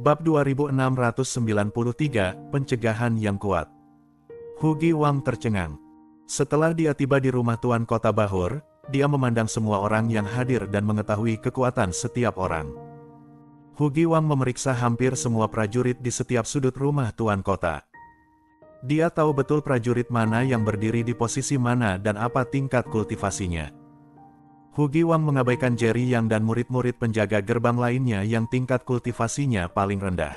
Bab 2693, Pencegahan yang Kuat. Hugi Wang tercengang. Setelah dia tiba di rumah Tuan Kota Bahur, dia memandang semua orang yang hadir dan mengetahui kekuatan setiap orang. Hugi Wang memeriksa hampir semua prajurit di setiap sudut rumah Tuan Kota. Dia tahu betul prajurit mana yang berdiri di posisi mana dan apa tingkat kultivasinya. Hugi Wang mengabaikan Jerry Yang dan murid-murid penjaga gerbang lainnya yang tingkat kultivasinya paling rendah.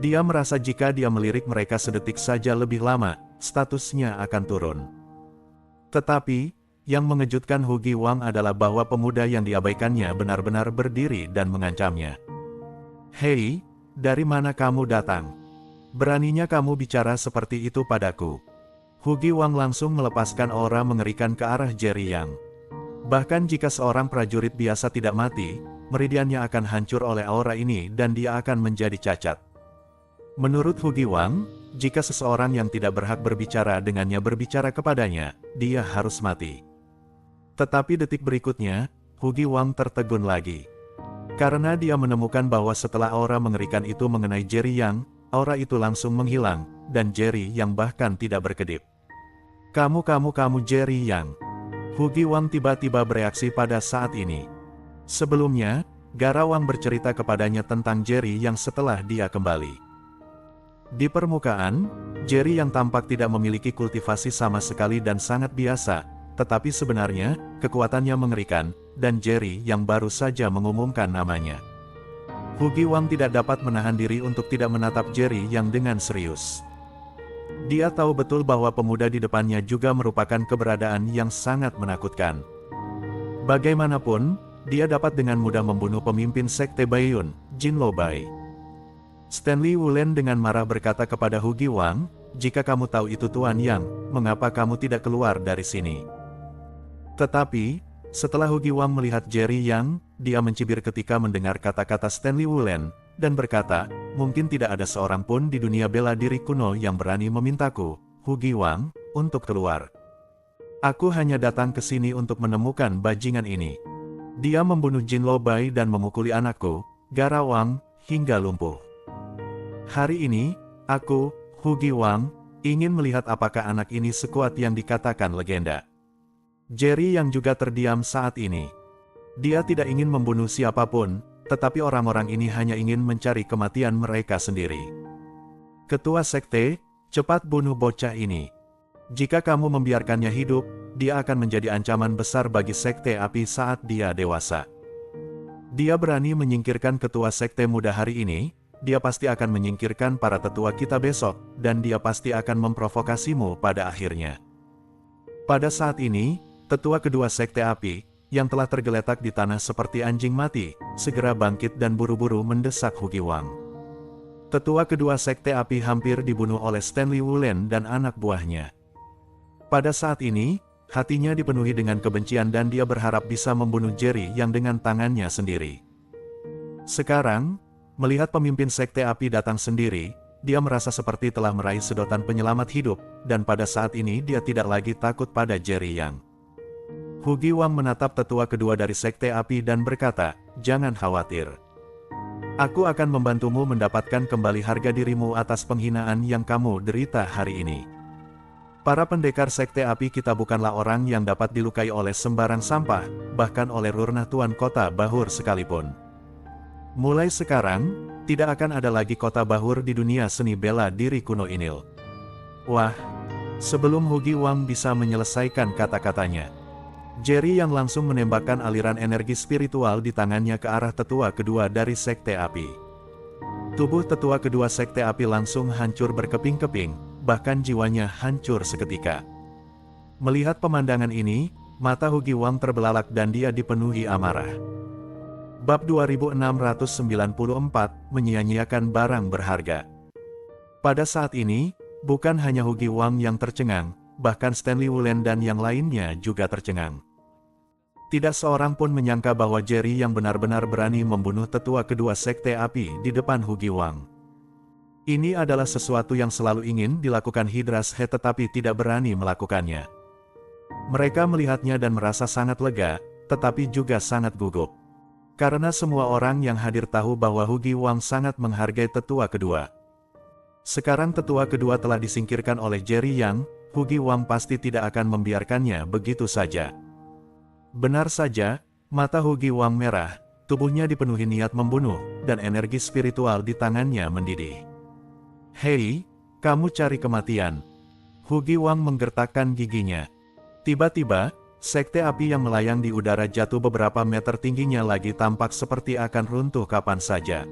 Dia merasa jika dia melirik mereka sedetik saja lebih lama, statusnya akan turun. Tetapi, yang mengejutkan Hugi Wang adalah bahwa pemuda yang diabaikannya benar-benar berdiri dan mengancamnya. "Hei, dari mana kamu datang? Beraninya kamu bicara seperti itu padaku?" Hugi Wang langsung melepaskan aura mengerikan ke arah Jerry Yang. Bahkan jika seorang prajurit biasa tidak mati, meridiannya akan hancur oleh aura ini dan dia akan menjadi cacat. Menurut Hugi Wang, jika seseorang yang tidak berhak berbicara dengannya berbicara kepadanya, dia harus mati. Tetapi detik berikutnya, Hugi Wang tertegun lagi. Karena dia menemukan bahwa setelah aura mengerikan itu mengenai Jerry Yang, aura itu langsung menghilang, dan Jerry Yang bahkan tidak berkedip. Kamu Jerry Yang." Hugi Wang tiba-tiba bereaksi pada saat ini. Sebelumnya, Gara Wang bercerita kepadanya tentang Jerry Yang setelah dia kembali. Di permukaan, Jerry Yang tampak tidak memiliki kultivasi sama sekali dan sangat biasa, tetapi sebenarnya, kekuatannya mengerikan, dan Jerry Yang baru saja mengumumkan namanya. Hugi Wang tidak dapat menahan diri untuk tidak menatap Jerry Yang dengan serius. Dia tahu betul bahwa pemuda di depannya juga merupakan keberadaan yang sangat menakutkan. Bagaimanapun, dia dapat dengan mudah membunuh pemimpin Sekte Baiyun, Jin Lo Bai. Stanley Wulen dengan marah berkata kepada Hugi Wang, "Jika kamu tahu itu Tuan Yang, mengapa kamu tidak keluar dari sini?" Tetapi, setelah Hugi Wang melihat Jerry Yang, dia mencibir ketika mendengar kata-kata Stanley Wulen, dan berkata, "Mungkin tidak ada seorang pun di dunia bela diri kuno yang berani memintaku, Hugi Wang, untuk keluar. Aku hanya datang ke sini untuk menemukan bajingan ini. Dia membunuh Jin Lo Bai dan memukuli anakku, Gara Wang, hingga lumpuh. Hari ini, aku, Hugi Wang, ingin melihat apakah anak ini sekuat yang dikatakan legenda." Jerry Yang juga terdiam saat ini. Dia tidak ingin membunuh siapapun, tetapi orang-orang ini hanya ingin mencari kematian mereka sendiri. "Ketua Sekte, cepat bunuh bocah ini. Jika kamu membiarkannya hidup, dia akan menjadi ancaman besar bagi Sekte Api saat dia dewasa. Dia berani menyingkirkan ketua Sekte Muda hari ini, dia pasti akan menyingkirkan para tetua kita besok, dan dia pasti akan memprovokasimu pada akhirnya." Pada saat ini, tetua kedua Sekte Api, yang telah tergeletak di tanah seperti anjing mati, segera bangkit dan buru-buru mendesak Hugi Wang. Tetua kedua Sekte Api hampir dibunuh oleh Stanley Wulen dan anak buahnya. Pada saat ini, hatinya dipenuhi dengan kebencian dan dia berharap bisa membunuh Jerry Yang dengan tangannya sendiri. Sekarang, melihat pemimpin Sekte Api datang sendiri, dia merasa seperti telah meraih sedotan penyelamat hidup, dan pada saat ini dia tidak lagi takut pada Jerry Yang. Hugi Wang menatap tetua kedua dari Sekte Api dan berkata, "Jangan khawatir. Aku akan membantumu mendapatkan kembali harga dirimu atas penghinaan yang kamu derita hari ini. Para pendekar Sekte Api kita bukanlah orang yang dapat dilukai oleh sembarang sampah, bahkan oleh Rurnah Tuan Kota Bahur sekalipun. Mulai sekarang, tidak akan ada lagi Kota Bahur di dunia seni bela diri kuno ini." Wah! Sebelum Hugi Wang bisa menyelesaikan kata-katanya, Jerry Yang langsung menembakkan aliran energi spiritual di tangannya ke arah tetua kedua dari Sekte Api. Tubuh tetua kedua Sekte Api langsung hancur berkeping-keping, bahkan jiwanya hancur seketika. Melihat pemandangan ini, mata Hugi Wang terbelalak dan dia dipenuhi amarah. Bab 2694, Menyia-nyiakan barang berharga. Pada saat ini, bukan hanya Hugi Wang yang tercengang, bahkan Stanley Wulen dan yang lainnya juga tercengang. Tidak seorang pun menyangka bahwa Jerry Yang benar-benar berani membunuh tetua kedua Sekte Api di depan Hugi Wang. Ini adalah sesuatu yang selalu ingin dilakukan Hydras He tetapi tidak berani melakukannya. Mereka melihatnya dan merasa sangat lega, tetapi juga sangat gugup. Karena semua orang yang hadir tahu bahwa Hugi Wang sangat menghargai tetua kedua. Sekarang tetua kedua telah disingkirkan oleh Jerry Yang, Hugi Wang pasti tidak akan membiarkannya begitu saja. Benar saja, mata Hugi Wang merah, tubuhnya dipenuhi niat membunuh, dan energi spiritual di tangannya mendidih. Hei, kamu cari kematian. Hugi Wang menggertakkan giginya. Tiba-tiba, sekte api yang melayang di udara jatuh beberapa meter tingginya lagi tampak seperti akan runtuh kapan saja.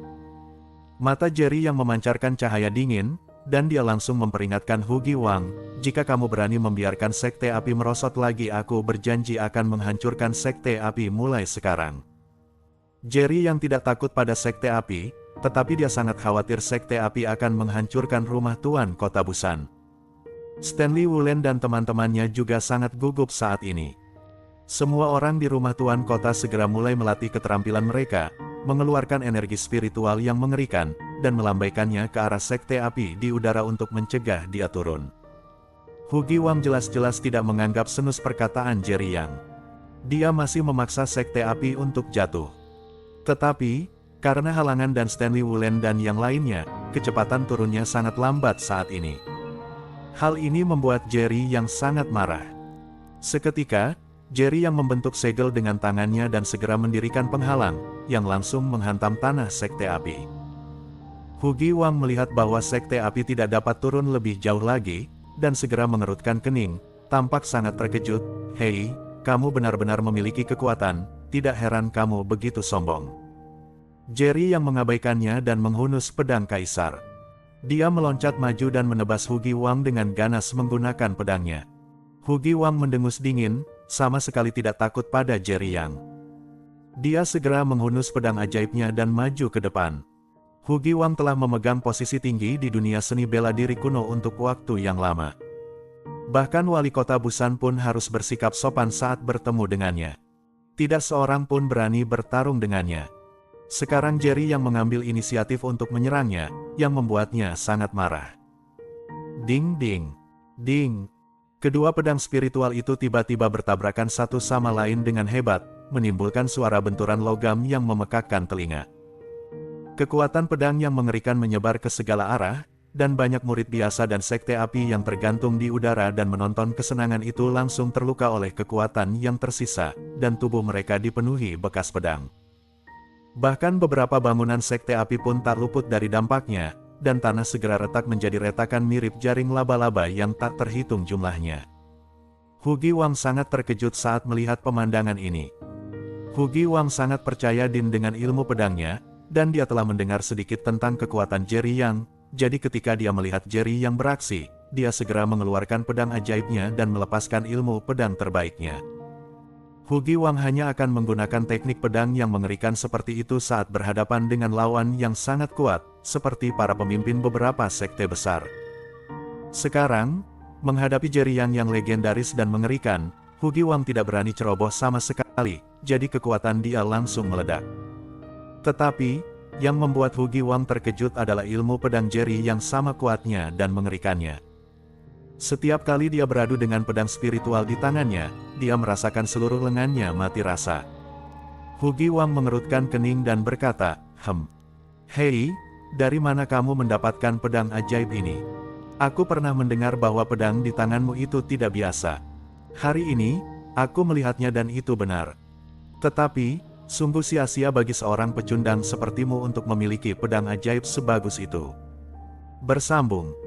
Mata Jerry yang memancarkan cahaya dingin, dan dia langsung memperingatkan Hugi Wang, jika kamu berani membiarkan sekte api merosot lagi aku berjanji akan menghancurkan sekte api mulai sekarang. Jerry yang tidak takut pada sekte api, tetapi dia sangat khawatir sekte api akan menghancurkan rumah Tuan Kota Busan. Stanley Wulen dan teman-temannya juga sangat gugup saat ini. Semua orang di rumah Tuan Kota segera mulai melatih keterampilan mereka, mengeluarkan energi spiritual yang mengerikan, dan melambaikannya ke arah sekte api di udara untuk mencegah dia turun. Hugi Wang jelas-jelas tidak menganggap senus perkataan Jerry Yang. Dia masih memaksa sekte api untuk jatuh. Tetapi, karena halangan dan Stanley Wulen dan yang lainnya, kecepatan turunnya sangat lambat saat ini. Hal ini membuat Jerry yang sangat marah. Seketika, Jerry yang membentuk segel dengan tangannya dan segera mendirikan penghalang, yang langsung menghantam tanah sekte api. Hugi Wang melihat bahwa sekte api tidak dapat turun lebih jauh lagi, dan segera mengerutkan kening, tampak sangat terkejut. Hei, kamu benar-benar memiliki kekuatan, tidak heran kamu begitu sombong. Jerry yang mengabaikannya dan menghunus pedang kaisar. Dia meloncat maju dan menebas Hugi Wang dengan ganas menggunakan pedangnya. Hugi Wang mendengus dingin, sama sekali tidak takut pada Jerry Yang. Dia segera menghunus pedang ajaibnya dan maju ke depan. Hugi Wang telah memegang posisi tinggi di dunia seni bela diri kuno untuk waktu yang lama. Bahkan wali kota Busan pun harus bersikap sopan saat bertemu dengannya. Tidak seorang pun berani bertarung dengannya. Sekarang Jerry yang mengambil inisiatif untuk menyerangnya, yang membuatnya sangat marah. Ding ding, ding. Kedua pedang spiritual itu tiba-tiba bertabrakan satu sama lain dengan hebat, menimbulkan suara benturan logam yang memekakkan telinga. Kekuatan pedang yang mengerikan menyebar ke segala arah, dan banyak murid biasa dan sekte api yang tergantung di udara dan menonton kesenangan itu langsung terluka oleh kekuatan yang tersisa, dan tubuh mereka dipenuhi bekas pedang. Bahkan beberapa bangunan sekte api pun tak luput dari dampaknya, dan tanah segera retak menjadi retakan mirip jaring laba-laba yang tak terhitung jumlahnya. Hugi Wang sangat terkejut saat melihat pemandangan ini. Hugi Wang sangat percaya dengan ilmu pedangnya, dan dia telah mendengar sedikit tentang kekuatan Jerry Yang, jadi ketika dia melihat Jerry Yang beraksi, dia segera mengeluarkan pedang ajaibnya dan melepaskan ilmu pedang terbaiknya. Hugi Wang hanya akan menggunakan teknik pedang yang mengerikan seperti itu saat berhadapan dengan lawan yang sangat kuat, seperti para pemimpin beberapa sekte besar. Sekarang, menghadapi Jerry yang legendaris dan mengerikan, Hugi Wang tidak berani ceroboh sama sekali, jadi kekuatan dia langsung meledak. Tetapi, yang membuat Hugi Wang terkejut adalah ilmu pedang Jerry yang sama kuatnya dan mengerikannya. Setiap kali dia beradu dengan pedang spiritual di tangannya, dia merasakan seluruh lengannya mati rasa. Hugi Wang mengerutkan kening dan berkata, Hei, dari mana kamu mendapatkan pedang ajaib ini? Aku pernah mendengar bahwa pedang di tanganmu itu tidak biasa. Hari ini, aku melihatnya dan itu benar. Tetapi, sungguh sia-sia bagi seorang pecundang sepertimu untuk memiliki pedang ajaib sebagus itu. Bersambung.